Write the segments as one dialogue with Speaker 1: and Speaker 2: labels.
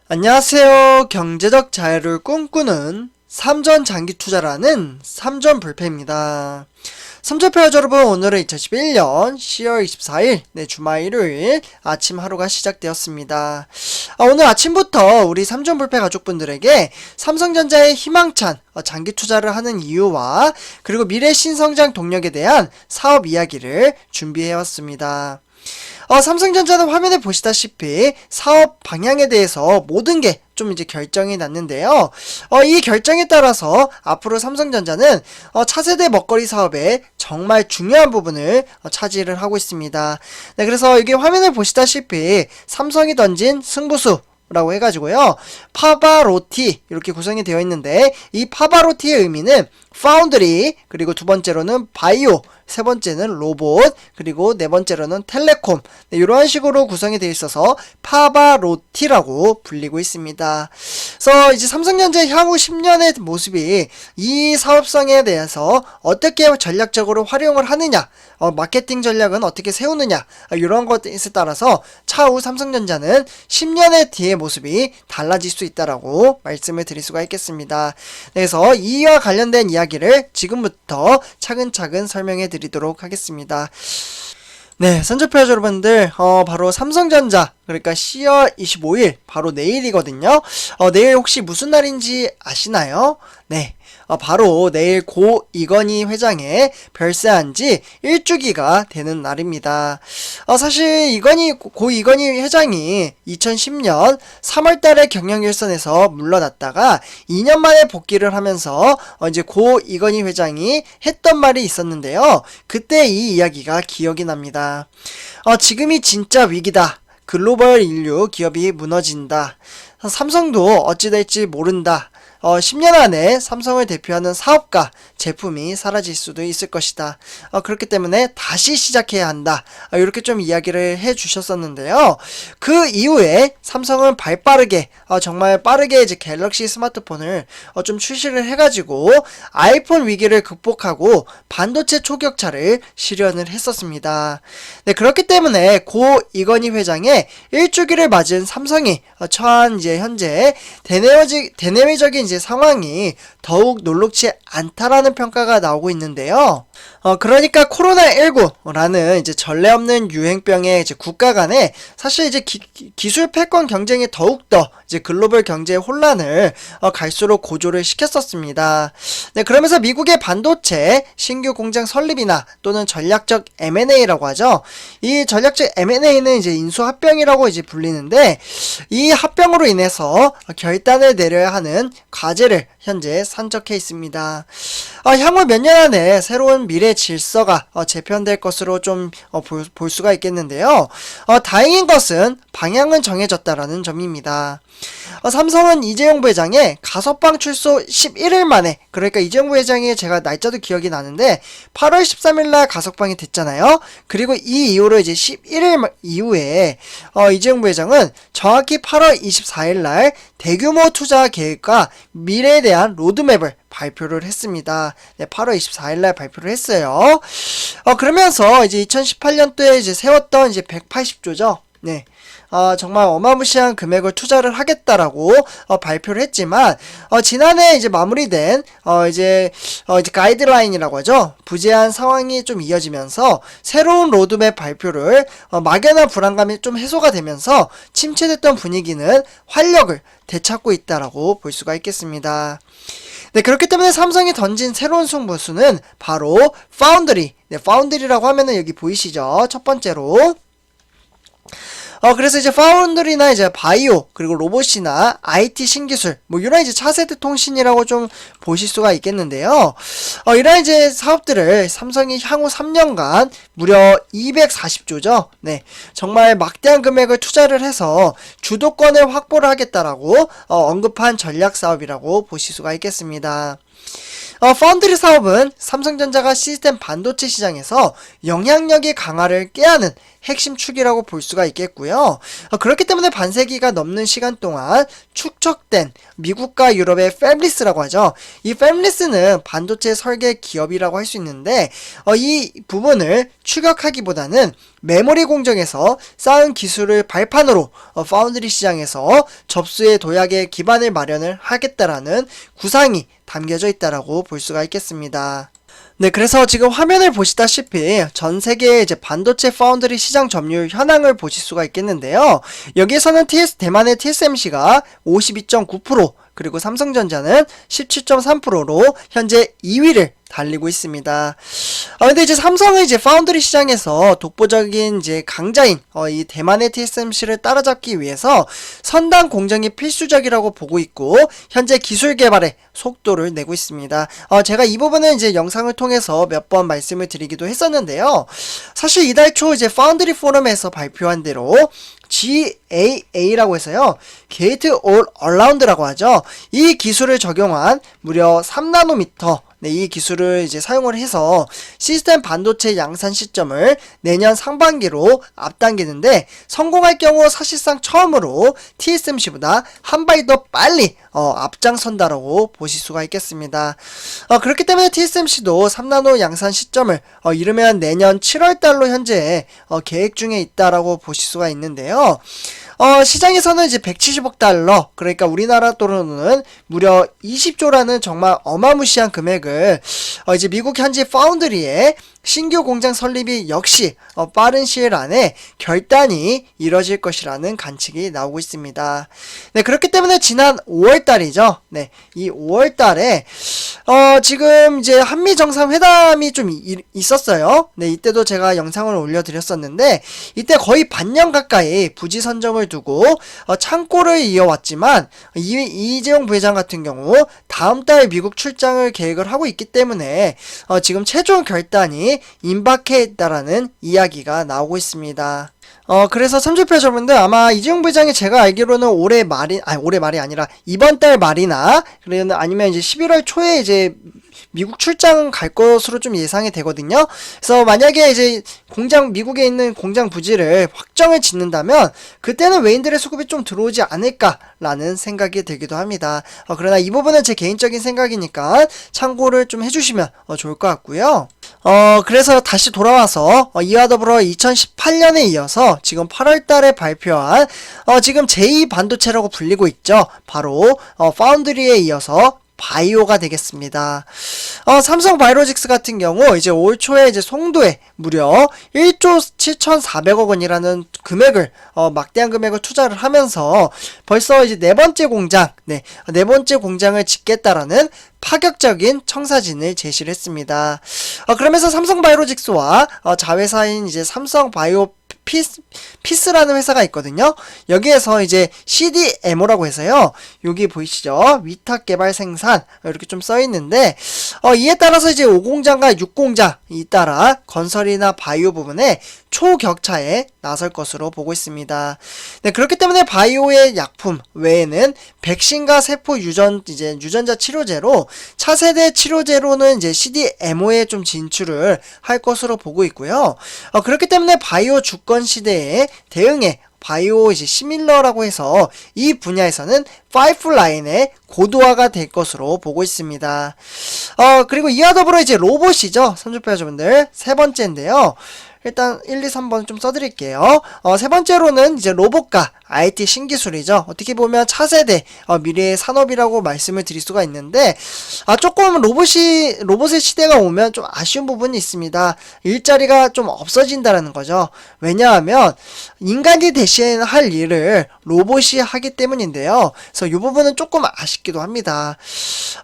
Speaker 1: 안녕하세요. 경제적 자유를 꿈꾸는 삼전 장기 투자라는 삼전불패입니다. 삼전표 여러분, 오늘은 2011년 10월 24일 주말 일요일 아침 하루가 시작되었습니다. 오늘 아침부터 우리 삼전불패 가족분들에게 삼성전자의 희망찬 장기 투자를 하는 이유와 그리고 미래 신성장 동력에 대한 사업 이야기를 준비해왔습니다. 삼성전자는 화면에 보시다시피 사업 방향에 대해서 모든 게 좀 이제 결정이 났는데요. 이 결정에 따라서 앞으로 삼성전자는 차세대 먹거리 사업에 정말 중요한 부분을 차지를 하고 있습니다. 네, 그래서 이게 화면을 보시다시피 삼성이 던진 승부수 라고 해가지고요, 파바로티 이렇게 구성이 되어 있는데, 이 파바로티의 의미는 파운드리, 그리고 두 번째로는 바이오, 세 번째는 로봇, 그리고 네 번째로는 텔레콤, 이런 식으로 구성이 되어 있어서 파바로티라고 불리고 있습니다. 그래서 이제 삼성전자의 향후 10년의 모습이 이 사업성에 대해서 어떻게 전략적으로 활용을 하느냐, 마케팅 전략은 어떻게 세우느냐, 이런 것에 따라서 차후 삼성전자는 10년의 뒤의 모습이 달라질 수 있다라고 말씀을 드릴 수가 있겠습니다. 그래서 이와 관련된 이야기를 지금부터 차근차근 설명해 드리도록 하겠습니다. 네, 선전표 여러분들, 바로 삼성전자, 그러니까 10월 25일, 바로 내일이거든요. 내일 혹시 무슨 날인지 아시나요? 네. 바로 내일 고 이건희 회장의 별세한 지 1주기가 되는 날입니다. 사실 고 이건희 회장이 2010년 3월달에 경영일선에서 물러났다가 2년 만에 복귀를 하면서 이제 고 이건희 회장이 했던 말이 있었는데요. 그때 이 이야기가 기억이 납니다. 지금이 진짜 위기다. 글로벌 인류 기업이 무너진다. 삼성도 어찌 될지 모른다. 10년 안에 삼성을 대표하는 사업가, 제품이 사라질 수도 있을 것이다. 그렇기 때문에 다시 시작해야 한다. 이렇게 좀 이야기를 해 주셨었는데요. 그 이후에 삼성은 발빠르게, 정말 빠르게 이제 갤럭시 스마트폰을 좀 출시를 해가지고 아이폰 위기를 극복하고 반도체 초격차를 실현을 했었습니다. 네, 그렇기 때문에 고 이건희 회장의 1주기를 맞은 삼성이 처한 이제 현재 대내외적인 이제 상황이 더욱 놀랍지 않다라는 평가가 나오고 있는데요. 그러니까 코로나19라는 이제 전례 없는 유행병의 이제 국가 간에 사실 이제 기술 패권 경쟁이 더욱더 이제 글로벌 경제의 혼란을 갈수록 고조를 시켰었습니다. 네, 그러면서 미국의 반도체 신규 공장 설립이나 또는 전략적 M&A라고 하죠. 이 전략적 M&A는 이제 인수합병이라고 이제 불리는데, 이 합병으로 인해서 결단을 내려야 하는 과제를 현재 산적해 있습니다. 향후 몇 년 안에 새로운 미래 질서가 재편될 것으로 좀 볼 수가 있겠는데요. 다행인 것은 방향은 정해졌다라는 점입니다. 삼성은 이재용 부회장의 가석방 출소 11일 만에, 그러니까 이재용 부회장이 제가 날짜도 기억이 나는데 8월 13일 날 가석방이 됐잖아요. 그리고 이 이후로 이제 11일 이후에 이재용 부회장은 정확히 8월 24일 날 대규모 투자 계획과 미래에 대한 로드맵을 발표를 했습니다. 네, 8월 24일 날 발표를 했어요. 그러면서 이제 2018년도에 이제 세웠던 이제 180조죠. 네. 정말 어마무시한 금액을 투자를 하겠다라고 발표를 했지만, 지난해 이제 마무리된 이제 가이드라인이라고 하죠. 부재한 상황이 좀 이어지면서 새로운 로드맵 발표를 막연한 불안감이 좀 해소가 되면서 침체됐던 분위기는 활력을 되찾고 있다라고 볼 수가 있겠습니다. 네, 그렇기 때문에 삼성이 던진 새로운 승부수는 바로 파운드리. 네, 파운드리라고 하면은 여기 보이시죠? 첫 번째로. 그래서 이제 파운드리나 이제 바이오, 그리고 로봇이나 IT 신기술, 이런 이제 차세대 통신이라고 좀 보실 수가 있겠는데요. 이런 이제 사업들을 삼성이 향후 3년간 무려 240조죠. 네. 정말 막대한 금액을 투자를 해서 주도권을 확보를 하겠다라고 언급한 전략 사업이라고 보실 수가 있겠습니다. 파운드리 사업은 삼성전자가 시스템 반도체 시장에서 영향력의 강화를 꾀하는 핵심 축이라고 볼 수가 있겠고요. 그렇기 때문에 반세기가 넘는 시간 동안 축적된 미국과 유럽의 팹리스라고 하죠. 이 팹리스는 반도체 설계 기업이라고 할 수 있는데 이 부분을 추격하기보다는 메모리 공정에서 쌓은 기술을 발판으로 파운드리 시장에서 접수의 도약의 기반을 마련을 하겠다라는 구상이 담겨져 있다라고 볼 수가 있겠습니다. 네, 그래서 지금 화면을 보시다시피 전 세계의 이제 반도체 파운드리 시장 점유율 현황을 보실 수가 있겠는데요. 여기에서는 대만의 TSMC가 52.9%, 그리고 삼성전자는 17.3%로 현재 2위를 달리고 있습니다. 근데 이제 삼성은 이제 파운드리 시장에서 독보적인 이제 강자인 이 대만의 TSMC를 따라잡기 위해서 선단 공정이 필수적이라고 보고 있고 현재 기술 개발에 속도를 내고 있습니다. 제가 이 부분은 이제 영상을 통해서 몇 번 말씀을 드리기도 했었는데요. 사실 이달 초 이제 파운드리 포럼에서 발표한 대로 GAA라고 해서요, 게이트 올 어라운드라고 하죠. 이 기술을 적용한 무려 3나노미터, 이 기술을 이제 사용을 해서 시스템 반도체 양산 시점을 내년 상반기로 앞당기는데 성공할 경우 사실상 처음으로 TSMC보다 한 발 더 빨리 앞장선다라고 보실 수가 있겠습니다. 그렇기 때문에 TSMC도 3나노 양산 시점을 이르면 내년 7월달로 현재 계획 중에 있다라고 보실 수가 있는데요. 시장에서는 이제 170억 달러, 그러니까 우리나라 돈으로는 무려 20조라는 정말 어마무시한 금액을 이제 미국 현지 파운드리에 신규 공장 설립이 역시 빠른 시일 안에 결단이 이뤄질 것이라는 관측이 나오고 있습니다. 네, 그렇기 때문에 지난 5월달이죠. 네, 이 5월달에 지금 이제 한미 정상회담이 좀 있었어요. 네, 이때도 제가 영상을 올려드렸었는데 이때 거의 반년 가까이 부지 선정을 두고 창고를 이어왔지만 이재용 부회장 같은 경우 다음 달 미국 출장을 계획을 하고 있기 때문에 지금 최종 결단이 임박해 있다라는 이야기가 나오고 있습니다. 그래서 삼주표 여러분들 아마 이재용 부회장이 제가 알기로는 올해 말이 아니라 이번 달 말이나 아니면 이제 11월 초에 이제 미국 출장 갈 것으로 좀 예상이 되거든요. 그래서 만약에 이제 미국에 있는 공장 부지를 확정을 짓는다면 그때는 외인들의 수급이 좀 들어오지 않을까라는 생각이 들기도 합니다. 그러나 이 부분은 제 개인적인 생각이니까 참고를 좀 해주시면 좋을 것 같고요. 그래서 다시 돌아와서 이와 더불어 2018년에 이어서 지금 8월달에 발표한 지금 제2반도체라고 불리고 있죠. 바로 파운드리에 이어서 바이오가 되겠습니다. 삼성 바이오로직스 같은 경우 이제 올 초에 이제 송도에 무려 1조 7,400억 원이라는 금액을 막대한 금액을 투자를 하면서 벌써 이제 네 번째 공장을 짓겠다라는 파격적인 청사진을 제시를 했습니다. 그러면서 삼성 바이오로직스와 자회사인 이제 삼성 바이오 피스라는 회사가 있거든요. 여기에서 이제 CDMO라고 해서요. 여기 보이시죠? 위탁 개발 생산 이렇게 좀 써 있는데 이에 따라서 이제 5공장과 6공장이 따라 건설이나 바이오 부분에 초격차에 나설 것으로 보고 있습니다. 네, 그렇기 때문에 바이오의 약품 외에는 백신과 세포 유전자 치료제로 차세대 치료제로는 이제 CDMO에 좀 진출을 할 것으로 보고 있고요. 그렇기 때문에 바이오 주권 시대에 대응해 바이오 이제 시밀러라고 해서 이 분야에서는 파이프라인의 고도화가 될 것으로 보고 있습니다. 그리고 이와 더불어 이제 로봇이죠. 선주표자분들 세 번째인데요. 일단 1, 2, 3번 좀 써드릴게요. 세 번째로는 이제 로봇과 IT 신기술이죠. 어떻게 보면 차세대 미래의 산업이라고 말씀을 드릴 수가 있는데 조금 로봇의 시대가 오면 좀 아쉬운 부분이 있습니다. 일자리가 좀 없어진다는 거죠. 왜냐하면 인간이 대신할 일을 로봇이 하기 때문인데요. 그래서 이 부분은 조금 아쉽기도 합니다.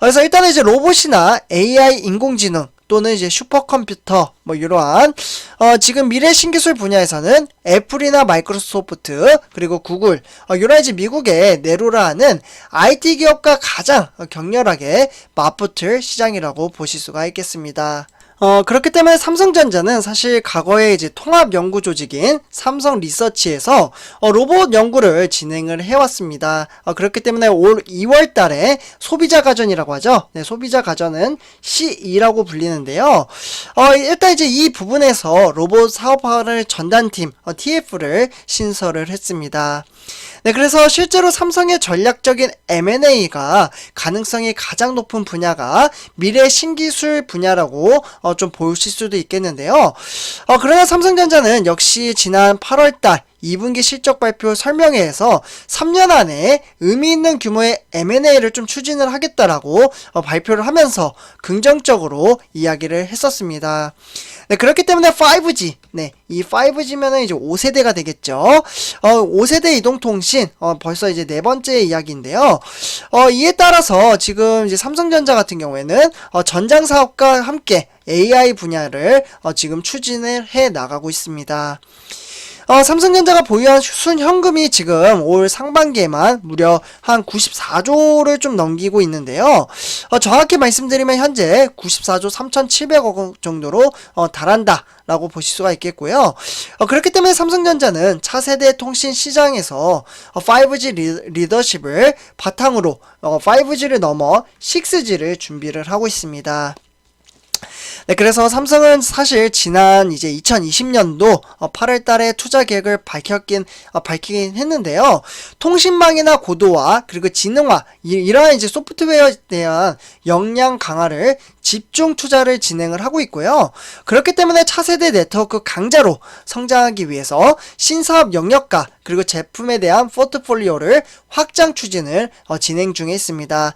Speaker 1: 그래서 일단은 이제 로봇이나 AI 인공지능 또는 이제 슈퍼컴퓨터 이러한 지금 미래 신기술 분야에서는 애플이나 마이크로소프트 그리고 구글 이런 이제 미국의 네로라는 IT 기업과 가장 격렬하게 맞붙을 시장이라고 보실 수가 있겠습니다. 그렇기 때문에 삼성전자는 사실 과거에 이제 통합 연구 조직인 삼성 리서치에서 로봇 연구를 진행을 해왔습니다. 그렇기 때문에 올 2월 달에 소비자 가전이라고 하죠. 네, 소비자 가전은 C2라고 불리는데요. 일단 이제 이 부분에서 로봇 사업화를 전담팀 TF를 신설을 했습니다. 네, 그래서 실제로 삼성의 전략적인 M&A가 가능성이 가장 높은 분야가 미래 신기술 분야라고 좀 보실 수도 있겠는데요. 그러나 삼성전자는 역시 지난 8월달 2분기 실적 발표 설명회에서 3년 안에 의미 있는 규모의 M&A를 좀 추진을 하겠다라고 발표를 하면서 긍정적으로 이야기를 했었습니다. 네, 그렇기 때문에 5G, 네, 이 5G면은 이제 5세대가 되겠죠. 5세대 이동통신, 벌써 이제 네 번째 이야기인데요. 이에 따라서 지금 이제 삼성전자 같은 경우에는 전장 사업과 함께 AI 분야를 지금 추진을 해 나가고 있습니다. 삼성전자가 보유한 순현금이 지금 올 상반기에만 무려 한 94조를 좀 넘기고 있는데요. 정확히 말씀드리면 현재 94조 3,700억 정도로 달한다 라고 보실 수가 있겠고요. 그렇기 때문에 삼성전자는 차세대 통신 시장에서 5G 리더십을 바탕으로 5G를 넘어 6G를 준비를 하고 있습니다. 네, 그래서 삼성은 사실 지난 이제 2020년도 8월 달에 투자 계획을 밝히긴 했는데요. 통신망이나 고도화, 그리고 지능화, 이러한 이제 소프트웨어에 대한 역량 강화를 집중 투자를 진행을 하고 있고요. 그렇기 때문에 차세대 네트워크 강자로 성장하기 위해서 신사업 영역과 그리고 제품에 대한 포트폴리오를 확장 추진을 진행 중에 있습니다.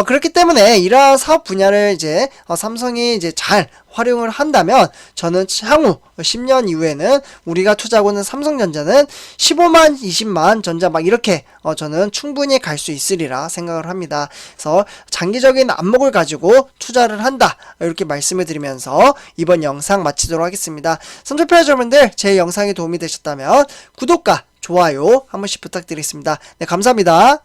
Speaker 1: 그렇기 때문에 이러한 사업 분야를 이제 삼성이 이제 잘 활용을 한다면 저는 향후 10년 이후에는 우리가 투자하고 있는 삼성전자는 15만, 20만 전자 막 이렇게 저는 충분히 갈 수 있으리라 생각을 합니다. 그래서 장기적인 안목을 가지고 투자를 한다 이렇게 말씀을 드리면서 이번 영상 마치도록 하겠습니다. 선조표 여러분들 제 영상이 도움이 되셨다면 구독과 좋아요 한 번씩 부탁드리겠습니다. 네, 감사합니다.